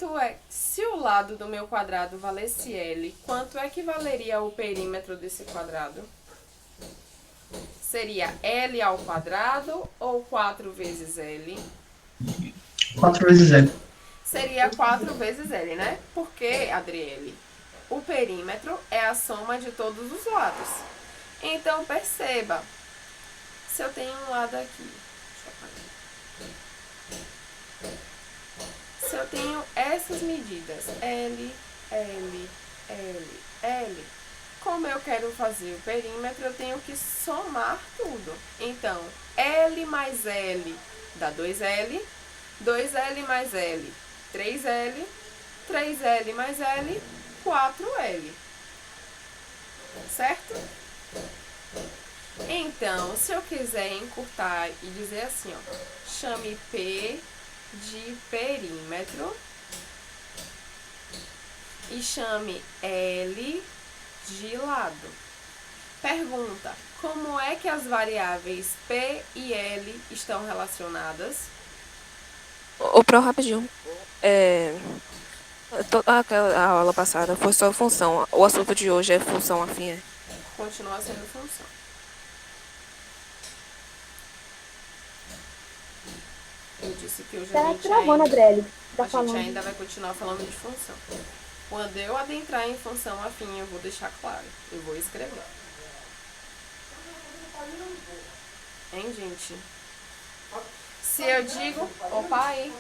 quanto é... Se o lado do meu quadrado valesse L, quanto é que valeria o perímetro desse quadrado? Seria L ao quadrado ou 4 vezes L? 4 vezes L. Seria 4 vezes L, né? Porque, Adriele, o perímetro é a soma de todos os lados. Então, perceba, se eu tenho um lado aqui, se eu tenho essas medidas, L, L, L, L, como eu quero fazer o perímetro, eu tenho que somar tudo. Então, L mais L dá 2L, 2L mais L, 3L, 3L mais L, 4L. Certo? Então, se eu quiser encurtar e dizer assim, ó, chame P de perímetro e chame L de lado. Pergunta: como é que as variáveis P e L estão relacionadas? Pro, rapidinho. A aula passada foi só função. O assunto de hoje é função afim. Continua sendo função. Eu disse que hoje Tá travando, Adriele. Tá a gente falando. ainda vai continuar falando de função. Quando eu adentrar em função afim, eu vou deixar claro. Eu vou escrever. Hein, gente? Se eu digo... Opa, aí.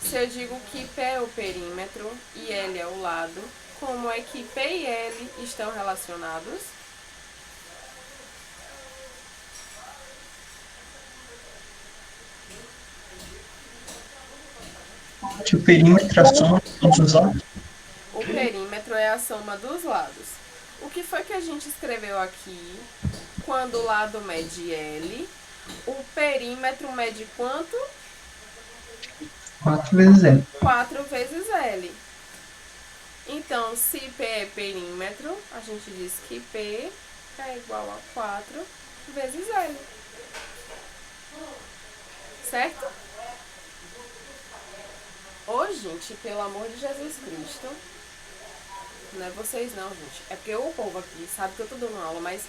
Se eu digo que P é o perímetro e L é o lado, como é que P e L estão relacionados? O perímetro é a soma de todos os lados. O perímetro é a soma dos lados. O que foi que a gente escreveu aqui? Quando o lado mede L, o perímetro mede quanto? 4 vezes L. 4 vezes L. Então, se P é perímetro, a gente diz que P é igual a 4 vezes L. Certo? Ô, gente, pelo amor de Jesus Cristo. Não é vocês não, gente. É porque o povo aqui sabe que eu tô dando aula, mas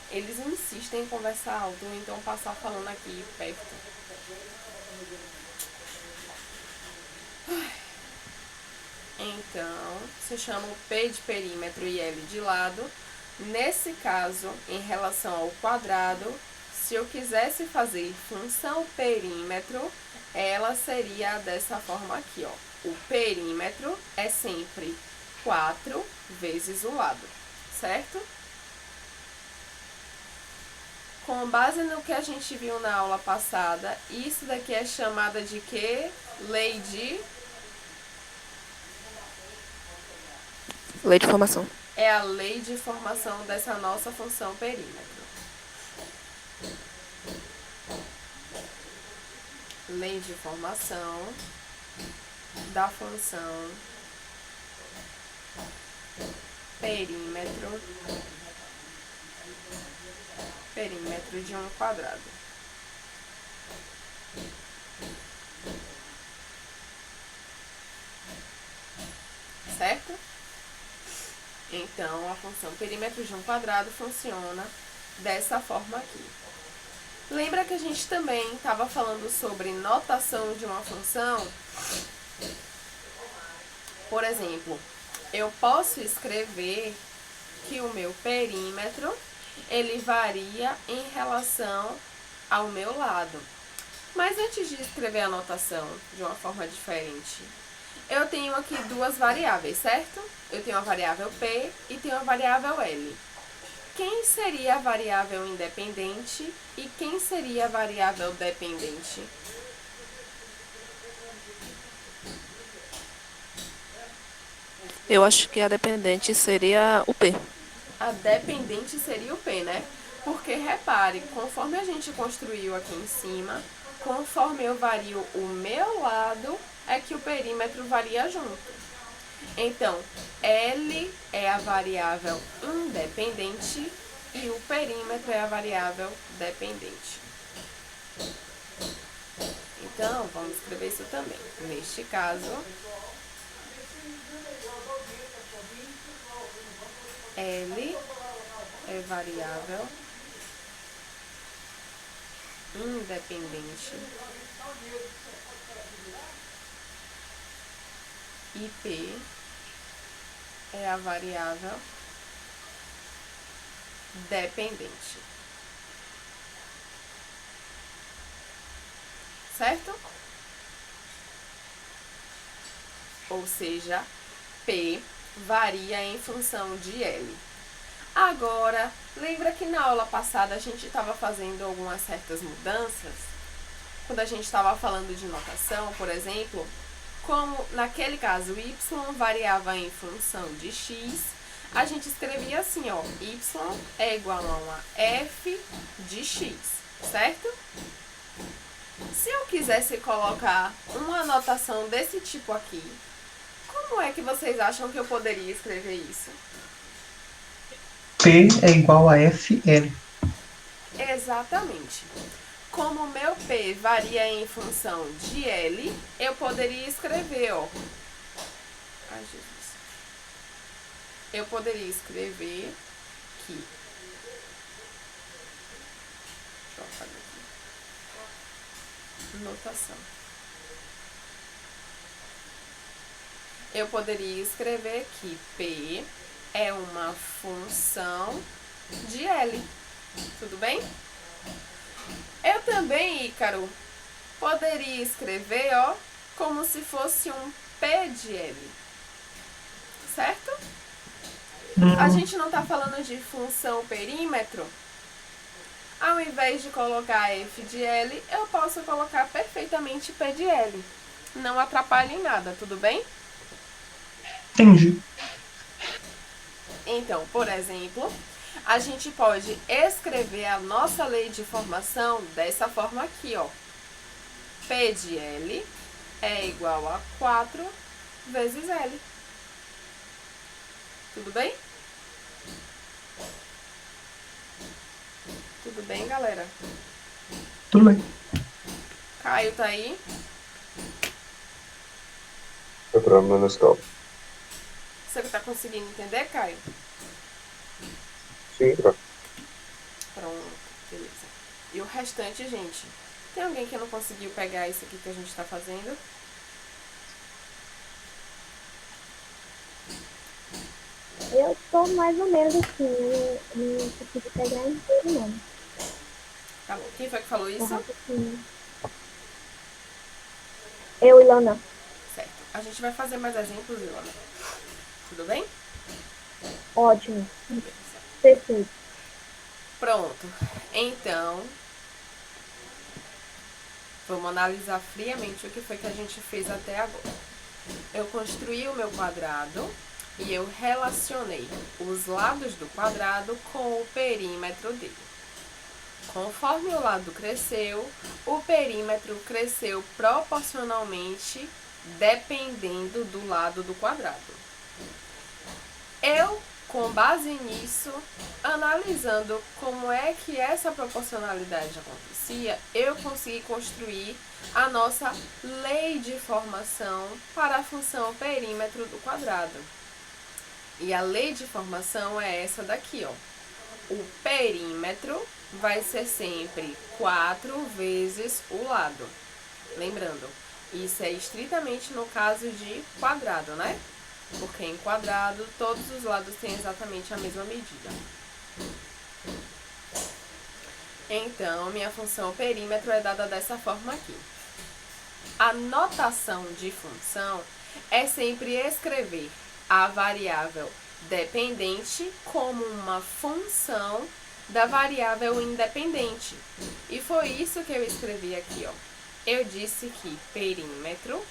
eles insistem em conversar alto, então passar falando aqui perto. Então, se chama o P de perímetro e L de lado. Nesse caso, em relação ao quadrado, se eu quisesse fazer função perímetro, ela seria dessa forma aqui, ó. O perímetro é sempre 4 vezes o lado, certo? Com base no que a gente viu na aula passada, isso daqui é chamada de quê? Lei de... Lei de formação. É a lei de formação dessa nossa função perímetro. Lei de formação da função perímetro de um quadrado. Certo? Então, a função perímetro de um quadrado funciona dessa forma aqui. Lembra que a gente também estava falando sobre notação de uma função? Por exemplo, eu posso escrever que o meu perímetro, ele varia em relação ao meu lado. Mas antes de escrever a notação de uma forma diferente, eu tenho aqui duas variáveis, certo? Eu tenho a variável P e tenho a variável L. Quem seria a variável independente e quem seria a variável dependente? Eu acho que a dependente seria o P. A dependente seria o P, né? Porque repare, conforme a gente construiu aqui em cima, conforme eu vario o meu lado, é que o perímetro varia junto. Então, L é a variável independente e o perímetro é a variável dependente. Então, vamos escrever isso também. Neste caso, L é variável independente e P é a variável dependente. Certo? Ou seja, P varia em função de L. Agora, lembra que na aula passada a gente estava fazendo algumas certas mudanças? Quando a gente estava falando de notação, por exemplo, como naquele caso y variava em função de x, a gente escrevia assim, ó, y é igual a uma f de x, certo? Se eu quisesse colocar uma notação desse tipo aqui, como é que vocês acham que eu poderia escrever isso? P é igual a FL. Exatamente. Como o meu P varia em função de L, eu poderia escrever, ó. Ai, Jesus. Eu poderia escrever que... Deixa eu fazer aqui. Notação. Eu poderia escrever que P é uma função de L. Tudo bem? Eu também, Ícaro, poderia escrever, ó, como se fosse um P de L. Certo? A gente não tá falando de função perímetro? Ao invés de colocar f de L, eu posso colocar perfeitamente P de L. Não atrapalha em nada, tudo bem? Entendi. Então, por exemplo, a gente pode escrever a nossa lei de formação dessa forma aqui, ó. P de L é igual a 4 vezes L. Tudo bem? Tudo bem, galera? Tudo bem. Caio tá aí? Entrando na escola. Você tá conseguindo entender, Caio? Sim, tá. Pronto, beleza. E o restante, gente? Tem alguém que não conseguiu pegar isso aqui que a gente tá fazendo? Eu tô mais ou menos assim, não consegui pegar inteiro não. Tá bom. Quem foi que falou isso? Eu, Ilana. Certo. A gente vai fazer mais exemplos, Ilana. Tudo bem? Ótimo. Beleza. Perfeito. Pronto. Então, vamos analisar friamente o que foi que a gente fez até agora. Eu construí o meu quadrado e eu relacionei os lados do quadrado com o perímetro dele. Conforme o lado cresceu, o perímetro cresceu proporcionalmente dependendo do lado do quadrado. Eu, com base nisso, analisando como é que essa proporcionalidade acontecia, eu consegui construir a nossa lei de formação para a função perímetro do quadrado. E a lei de formação é essa daqui, ó. O perímetro vai ser sempre 4 vezes o lado. Lembrando, isso é estritamente no caso de quadrado, né? Porque em quadrado, todos os lados têm exatamente a mesma medida. Então, minha função perímetro é dada dessa forma aqui. A notação de função é sempre escrever a variável dependente como uma função da variável independente. E foi isso que eu escrevi aqui, ó. Eu disse que perímetro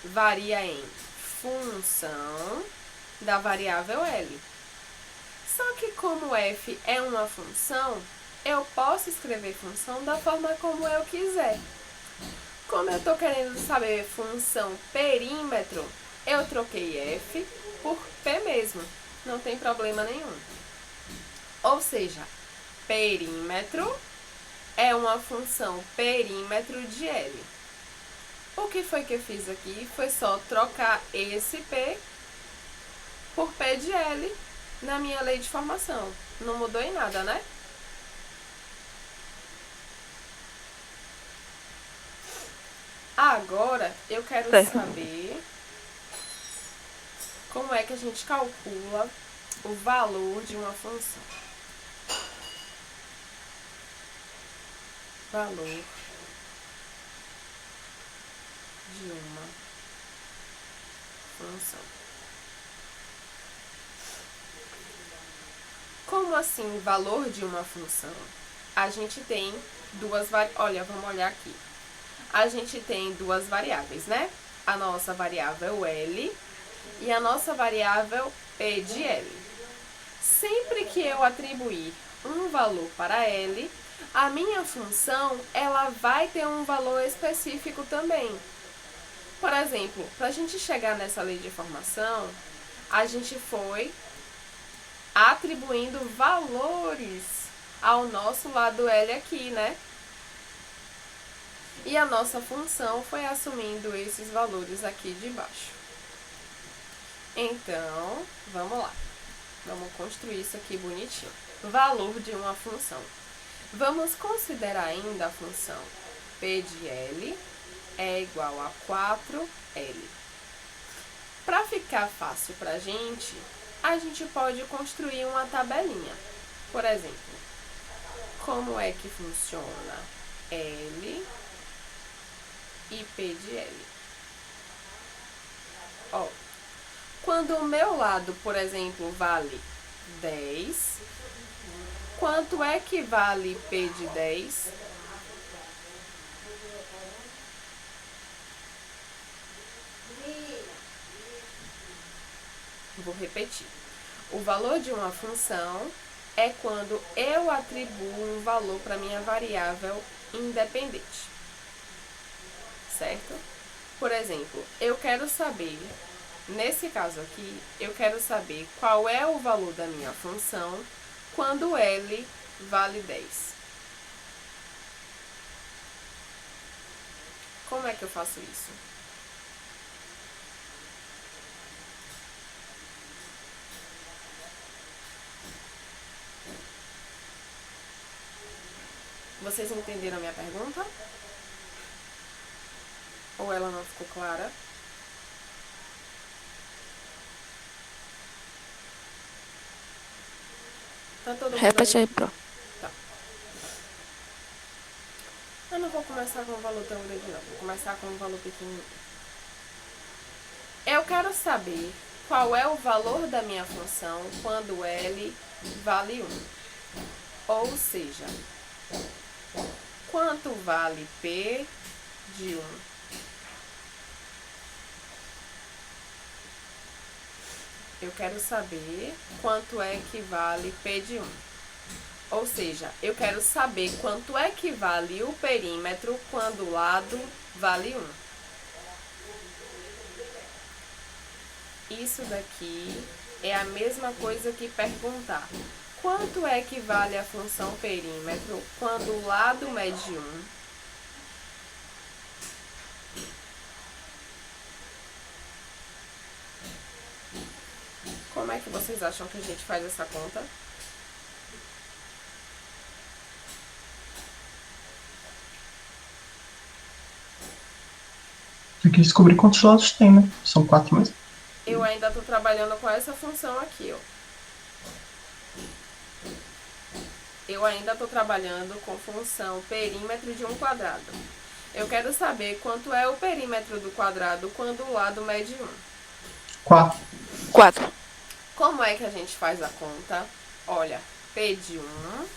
varia em função da variável L. Só que como f é uma função, eu posso escrever função da forma como eu quiser. Como eu estou querendo saber função perímetro, eu troquei f por p mesmo. Não tem problema nenhum. Ou seja, perímetro é uma função perímetro de L. O que foi que eu fiz aqui? Foi só trocar esse P por P de L na minha lei de formação. Não mudou em nada, né? Agora, eu quero Certo. saber como é que a gente calcula o valor de uma função. Valor de uma função. Como assim, valor de uma função? A gente tem duas variáveis. Olha, vamos olhar aqui. A gente tem duas variáveis, né? A nossa variável L e a nossa variável P de L. Sempre que eu atribuir um valor para L, a minha função ela vai ter um valor específico também. Por exemplo, para a gente chegar nessa lei de formação, a gente foi atribuindo valores ao nosso lado L aqui, né? E a nossa função foi assumindo esses valores aqui de baixo. Então, vamos lá. Vamos construir isso aqui bonitinho. Valor de uma função. Vamos considerar ainda a função P de L é igual a 4L. Para ficar fácil para a gente pode construir uma tabelinha. Por exemplo, como é que funciona L e P de L? Ó, quando o meu lado, por exemplo, vale 10, quanto é que vale P de 10? Vou repetir. O valor de uma função é quando eu atribuo um valor para minha variável independente. Certo? Por exemplo, eu quero saber, nesse caso aqui, eu quero saber qual é o valor da minha função quando L vale 10. Como é que eu faço isso? Vocês entenderam a minha pergunta? Ou ela não ficou clara? Tá todo mundo Repete aí? aí, Pro. Tá. Eu não vou começar com um valor tão grande, não. Vou começar com um valor pequenininho. Eu quero saber qual é o valor da minha função quando L vale 1. Ou seja, quanto vale P de 1? Eu quero saber quanto é que vale P de 1. Ou seja, eu quero saber quanto é que vale o perímetro quando o lado vale 1. Isso daqui é a mesma coisa que perguntar quanto é que vale a função perímetro quando o lado mede 1. Como é que vocês acham que a gente faz essa conta? Tem que descobrir quantos lados tem, né? São 4 mesmo. Eu ainda estou trabalhando com essa função aqui, ó. Eu ainda estou trabalhando com função perímetro de um quadrado. Eu quero saber quanto é o perímetro do quadrado quando o lado mede 1. 4. 4. Como é que a gente faz a conta? Olha, P de 1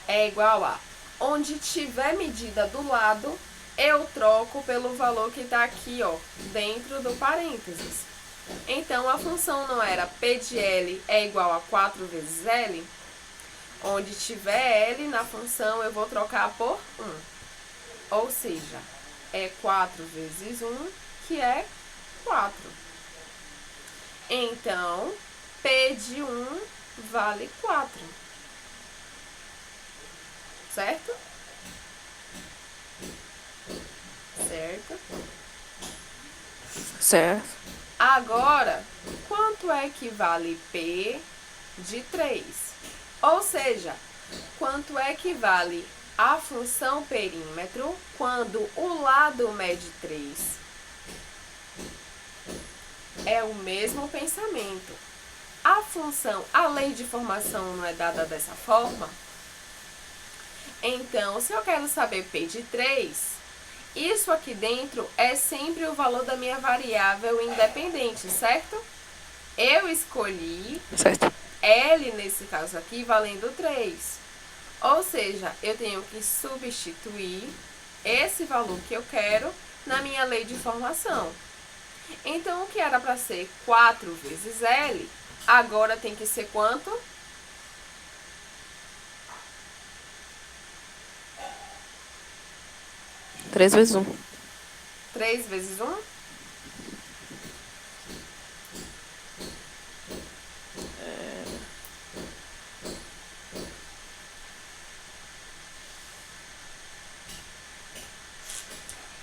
é igual a onde tiver medida do lado, eu troco pelo valor que está aqui, ó, dentro do parênteses. Então, a função não era P de L é igual a 4 vezes L? Onde tiver L na função, eu vou trocar por 1. Ou seja, é 4 vezes 1, que é 4. Então, P de 1 vale 4. Certo? Certo? Certo. Agora, quanto é que vale P de 3? Ou seja, quanto é que vale a função perímetro quando o lado mede 3? É o mesmo pensamento. A lei de formação não é dada dessa forma? Então, se eu quero saber P de 3, isso aqui dentro é sempre o valor da minha variável independente, certo? Eu escolhi Certo. L, nesse caso aqui, valendo 3. Ou seja, eu tenho que substituir esse valor que eu quero na minha lei de formação. Então, o que era para ser 4 vezes L, agora tem que ser quanto? 3 vezes 1. 3 vezes 1?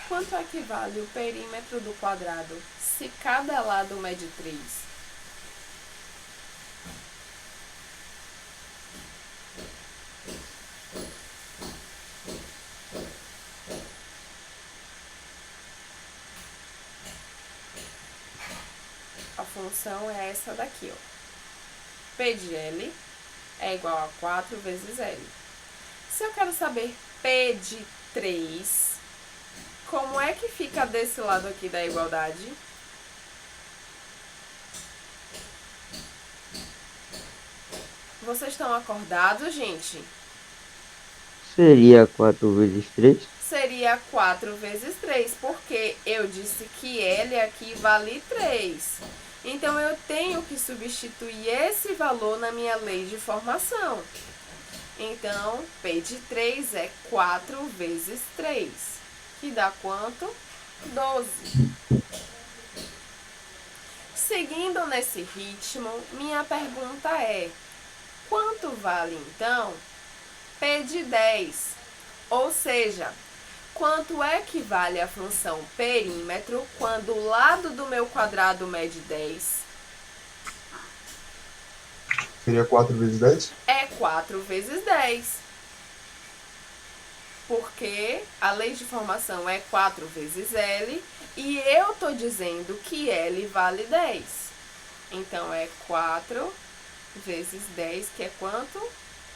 Quanto equivale o perímetro do quadrado se cada lado mede 3? A função é essa daqui, ó. P de L é igual a 4 vezes L. Se eu quero saber P de 3, como é que fica desse lado aqui da igualdade? Vocês estão acordados, gente? Seria 4 vezes 3? Seria 4 vezes 3, porque eu disse que L aqui vale 3. Então, eu tenho que substituir esse valor na minha lei de formação. Então, P de 3 é 4 vezes 3, que dá quanto? 12. Seguindo nesse ritmo, minha pergunta é: quanto vale, então, P de 10? Ou seja, quanto é que vale a função perímetro quando o lado do meu quadrado mede 10? Seria 4 vezes 10? É 4 vezes 10. Porque a lei de formação é 4 vezes L e eu tô dizendo que L vale 10. Então, é 4 vezes 10, que é quanto?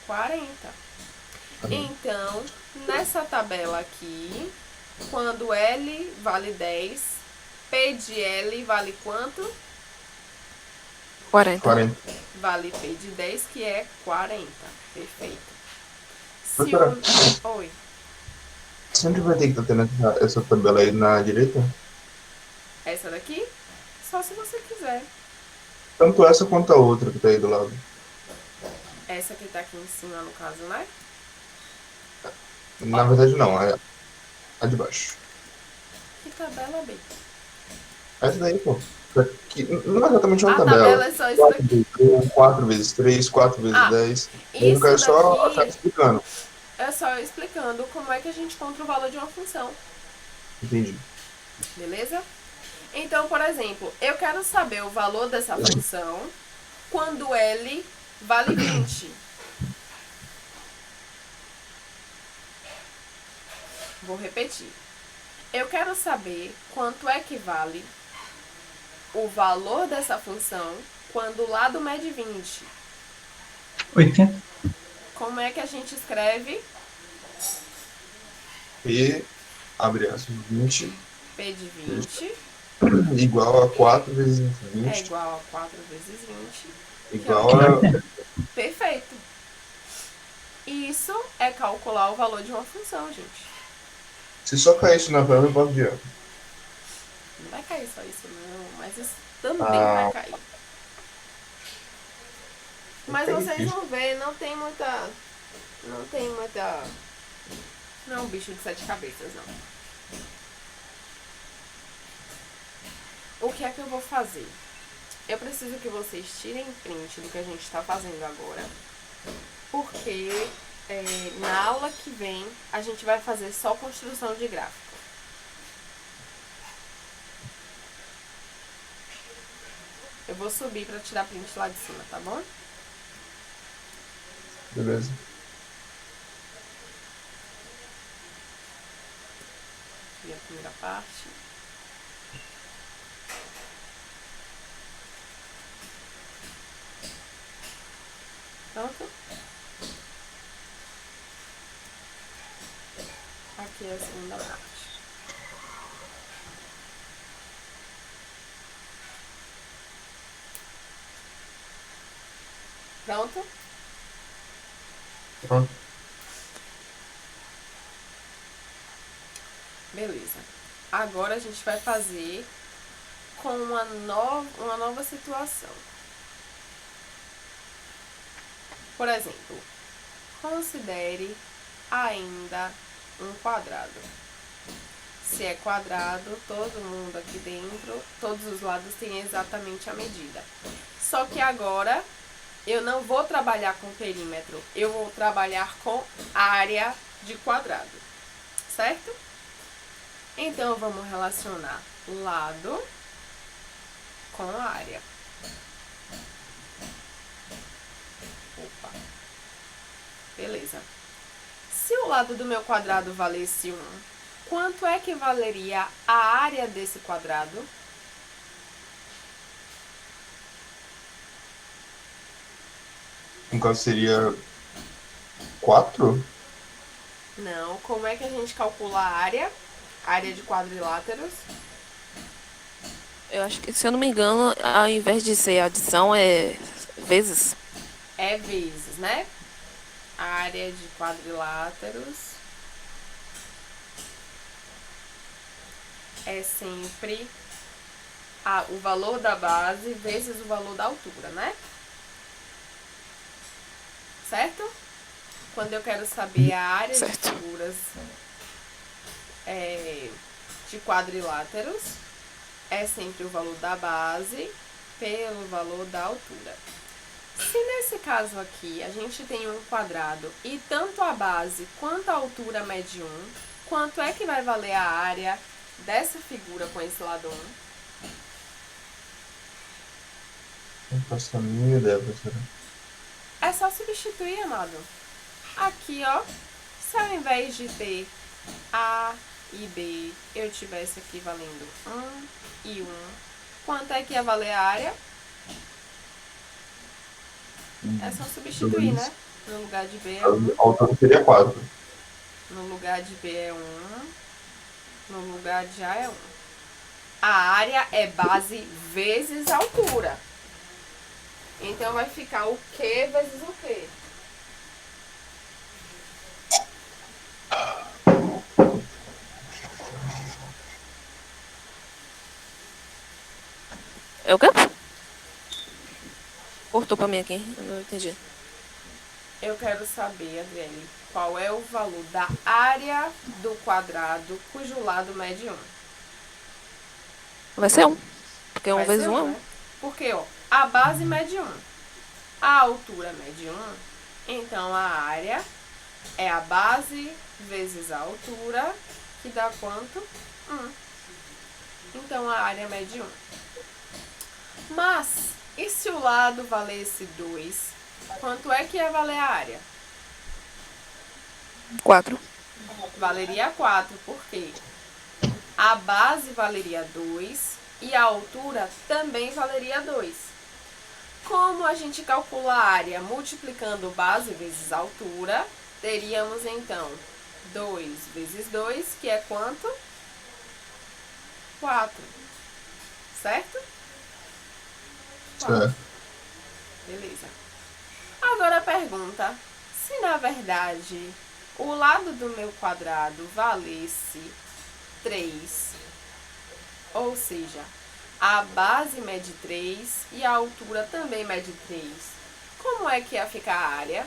40. Então, nessa tabela aqui, quando L vale 10, P de L vale quanto? 40. 40. Vale P de 10, que é 40. Perfeito. Se Doutora, o... Oi. sempre vai ter que estar tendo essa tabela aí na direita? Essa daqui? Só se você quiser. Tanto essa quanto a outra que tá aí do lado. Essa que tá aqui em cima, no caso, né? Na verdade, não. É a de baixo. Que tabela, B? Essa daí, pô. Aqui, não é exatamente uma A tabela. tabela é só isso daqui. 4 vezes 3, 4 vezes Ah, 10. Eu isso quero só achar daqui explicando. é só eu explicando como é que a gente encontra o valor de uma função. Entendi. Beleza? Então, por exemplo, eu quero saber o valor dessa função quando L vale 20. Vou repetir. Eu quero saber quanto é que vale o valor dessa função quando o lado mede 20. 80. Como é que a gente escreve? E, abre aspas, 20 P de 20 igual a 4 vezes é 20 igual a 4 vezes 20. igual a... Perfeito. Isso é calcular o valor de uma função, gente. Se só cair isso na prova, eu posso virar. Não vai cair só isso não, mas isso também vai cair. Mas vocês vão ver, não tem muita... Não é um bicho de 7 cabeças, não. O que é que eu vou fazer? Eu preciso que vocês tirem print do que a gente está fazendo agora. Porque na aula que vem a gente vai fazer só construção de gráfico. Eu vou subir pra tirar print lá de cima, tá bom? Beleza. Aqui a primeira parte. Pronto? Aqui é a segunda parte. Pronto? Pronto. Beleza. Agora a gente vai fazer com uma nova situação. Por exemplo, considere ainda um quadrado. Se é quadrado, todo mundo aqui dentro, todos os lados têm exatamente a medida. Só que agora eu não vou trabalhar com perímetro, eu vou trabalhar com área de quadrado, certo? Então vamos relacionar lado com área. Opa. Beleza. Se o lado do meu quadrado valesse 1, quanto é que valeria a área desse quadrado? No caso seria 4? Não, como é que a gente calcula a área? Área de quadriláteros? Eu acho que, se eu não me engano, ao invés de ser adição, é vezes. É vezes, né? Área de quadriláteros é sempre o valor da base vezes o valor da altura, né? Certo? Quando eu quero saber a área de Certo. figuras de quadriláteros, é sempre o valor da base pelo valor da altura. Se nesse caso aqui a gente tem um quadrado e tanto a base quanto a altura mede 1, quanto é que vai valer a área dessa figura com esse lado 1? Não faço a mínima ideia, professora. É só substituir, amado. Aqui, ó, se ao invés de ter A e B, eu tivesse aqui valendo 1 e 1, quanto é que ia valer a área? É só substituir, né? No lugar de B é 1, A altura seria 4. no lugar de B é 1, no lugar de A é 1. A área é base vezes altura. Então vai ficar o Q vezes o Q. É o quê? Cortou pra mim aqui, eu não entendi. Eu quero saber, Adriele, qual é o valor da área do quadrado cujo lado mede 1. Vai ser 1. Porque 1 Vai vezes ser 1 é 1. né? Porque, ó, a base mede 1, a altura mede 1, então a área é a base vezes a altura, que dá quanto? 1. Então a área mede 1. Mas, e se o lado valesse 2, quanto é que ia valer a área? 4. Valeria 4, porque a base valeria 2 e a altura também valeria 2. Como a gente calcula a área multiplicando base vezes altura, teríamos então 2 vezes 2, que é quanto? 4. Certo? 4. Certo. Beleza. Agora a pergunta, se na verdade o lado do meu quadrado valesse 3, ou seja, a base mede 3 e a altura também mede 3, como é que ia ficar a área?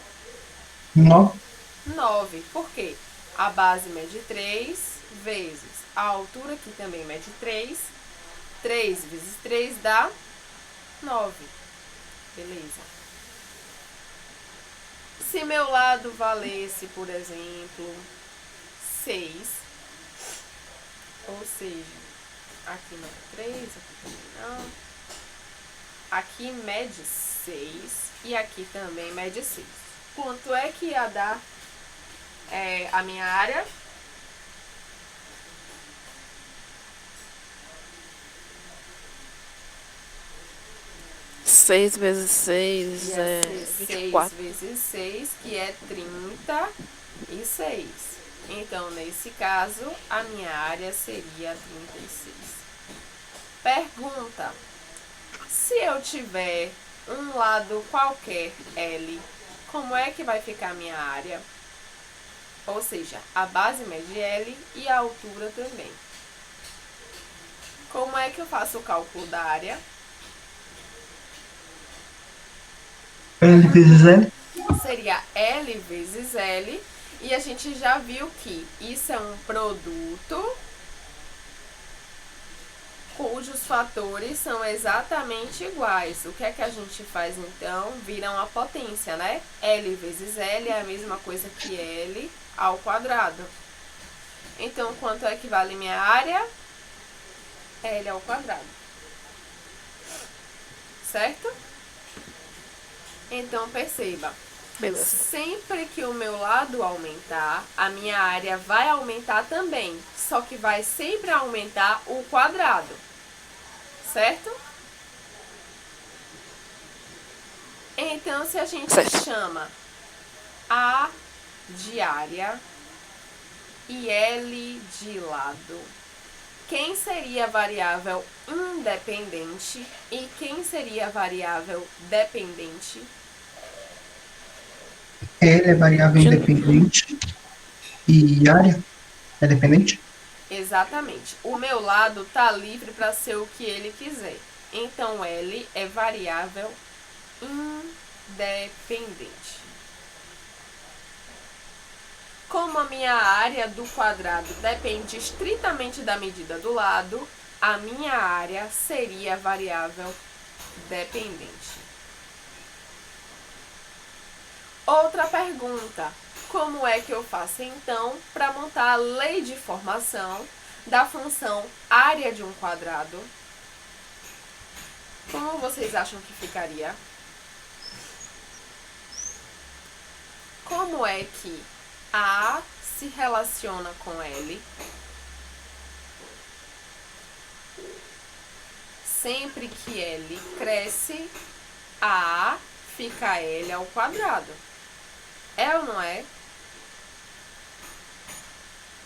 9. 9. Por quê? A base mede 3 vezes a altura, que também mede 3. 3 vezes 3 dá 9. Beleza. Se meu lado valesse, por exemplo, 6, ou seja, aqui não é 3, aqui também não. aqui mede 6 e aqui também mede 6. Quanto é que ia dar a minha área? Seis vezes 6 Ia é ser 6 24. vezes 6, que é 36. Então, nesse caso, a minha área seria 36. Pergunta: se eu tiver um lado qualquer L, como é que vai ficar a minha área? Ou seja, a base mede L e a altura também. Como é que eu faço o cálculo da área? L vezes L. Seria L vezes L. E a gente já viu que isso é um produto cujos fatores são exatamente iguais. O que é que a gente faz então? Vira uma potência, né? L vezes L é a mesma coisa que L ao quadrado. Então, quanto equivale minha área? L ao quadrado. Certo? Então, perceba. Beleza. Sempre que o meu lado aumentar, a minha área vai aumentar também. Só que vai sempre aumentar o quadrado. Certo? Então, se a gente Certo. chama A de área e L de lado, quem seria a variável independente e quem seria a variável dependente? L é variável independente e área é dependente. Exatamente. O meu lado está livre para ser o que ele quiser. Então, L é variável independente. Como a minha área do quadrado depende estritamente da medida do lado, a minha área seria a variável dependente. Outra pergunta: como é que eu faço então para montar a lei de formação da função área de um quadrado? Como vocês acham que ficaria? Como é que A se relaciona com L? Sempre que L cresce, A fica L ao quadrado. É ou não é?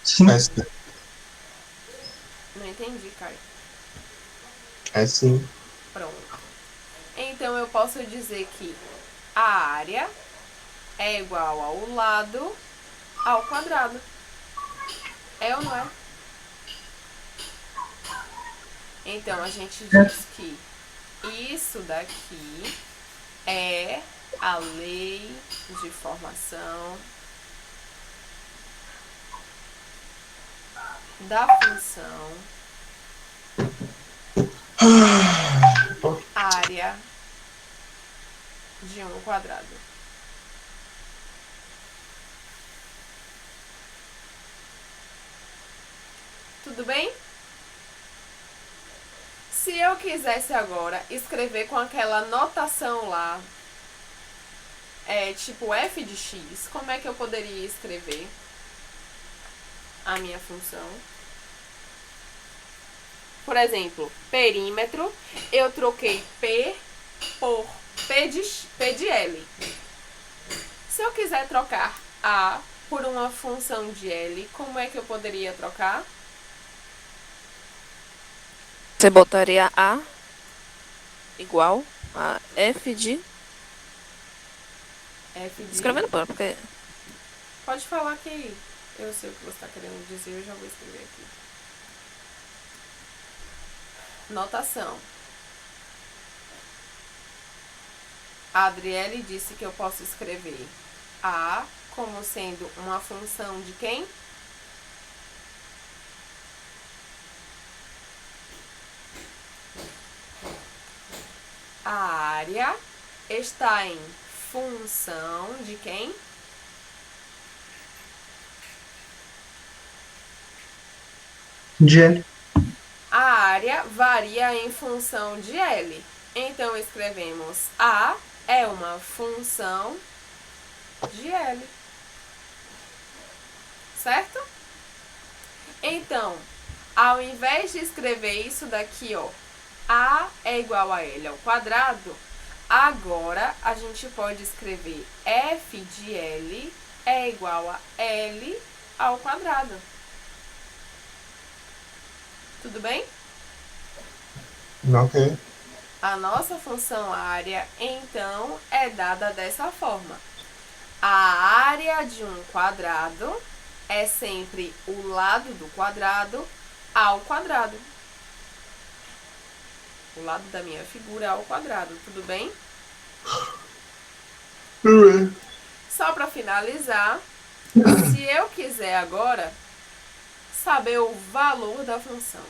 Sim. É sim. Não entendi, Caio. É sim. Pronto. Então eu posso dizer que a área é igual ao lado ao quadrado. É ou não é? Então a gente diz que isso daqui é a lei de formação da função área de um quadrado. Tudo bem? Se eu quisesse agora escrever com aquela notação lá, tipo f de x, como é que eu poderia escrever a minha função? Por exemplo, perímetro, eu troquei P por P de L. Se eu quiser trocar A por uma função de L, como é que eu poderia trocar? Você botaria A igual a F de... F de... Escrevendo por, porque... Pode falar que eu sei o que você está querendo dizer, eu já vou escrever aqui. Notação. A Adriele disse que eu posso escrever A como sendo uma função de quem? A área está em função de quem? De L. A área varia em função de L. Então, escrevemos A é uma função de L. Certo? Então, ao invés de escrever isso daqui, ó, A é igual a L ao quadrado, agora a gente pode escrever F de L é igual a L ao quadrado. Tudo bem? Ok. A nossa função área, então, é dada dessa forma. A área de um quadrado é sempre o lado do quadrado ao quadrado. O lado da minha figura é ao quadrado, tudo bem? Só para finalizar, se eu quiser agora saber o valor da função.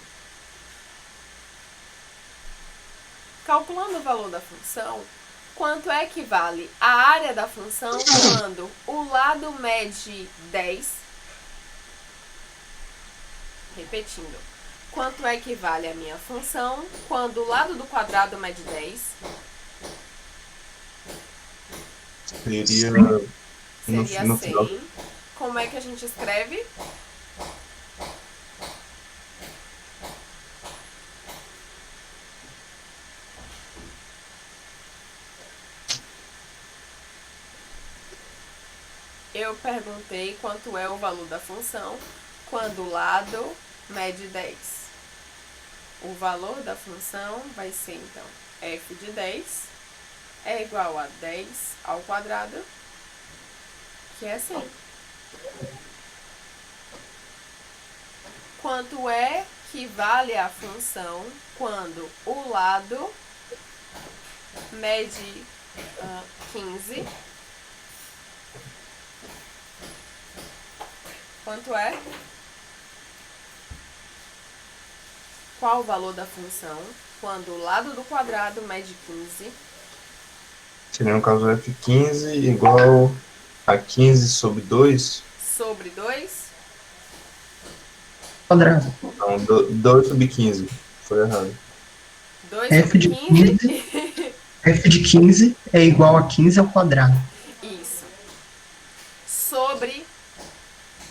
Calculando o valor da função, quanto é que vale a área da função quando o lado mede 10? Repetindo. Quanto é que vale a minha função quando o lado do quadrado mede 10? Seria Seria no final. 100. Como é que a gente escreve? Eu perguntei quanto é o valor da função quando o lado mede 10. O valor da função vai ser, então, f de 10 é igual a 10 ao quadrado, que é 100. Quanto é que vale a função quando o lado mede 15? Quanto é? Qual o valor da função quando o lado do quadrado mede 15? Seria no caso F15 igual a 15 sobre 2. Sobre 2? Quadrado. Não, 2 sobre 15. Foi errado. 2 F sobre de 15? F de 15 é igual a 15 ao quadrado. Isso. Sobre,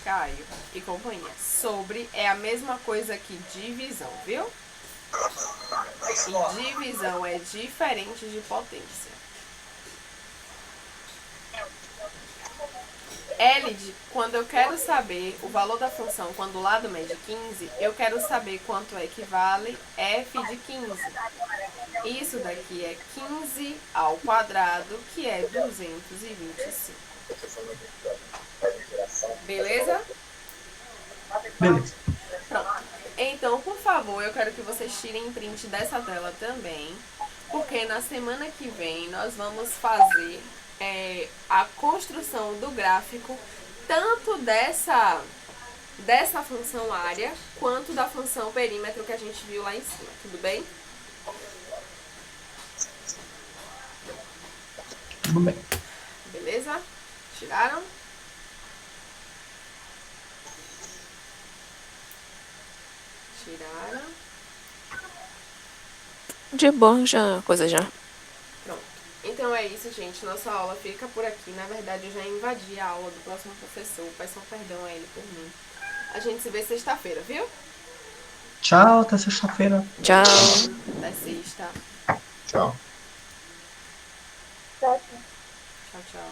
Caio e companhia, sobre é a mesma coisa que divisão, viu? E divisão é diferente de potência. L de, quando eu quero saber o valor da função quando o lado mede 15, eu quero saber quanto equivale f de 15. Isso daqui é 15 ao quadrado, que é 225. Beleza? Beleza. Pronto. Então, por favor, eu quero que vocês tirem print dessa tela também, porque na semana que vem nós vamos fazer a construção do gráfico tanto dessa função área quanto da função perímetro que a gente viu lá em cima, tudo bem? Tudo bem. Beleza? Tiraram? Tiraram. De boa, já, coisa já. Pronto. Então é isso, gente. Nossa aula fica por aqui. Na verdade, eu já invadi a aula do próximo professor. Peçam perdão a ele por mim. A gente se vê sexta-feira, viu? Tchau, até sexta-feira. Tchau. Até sexta. Tchau. Tchau, tchau. Tchau, tchau.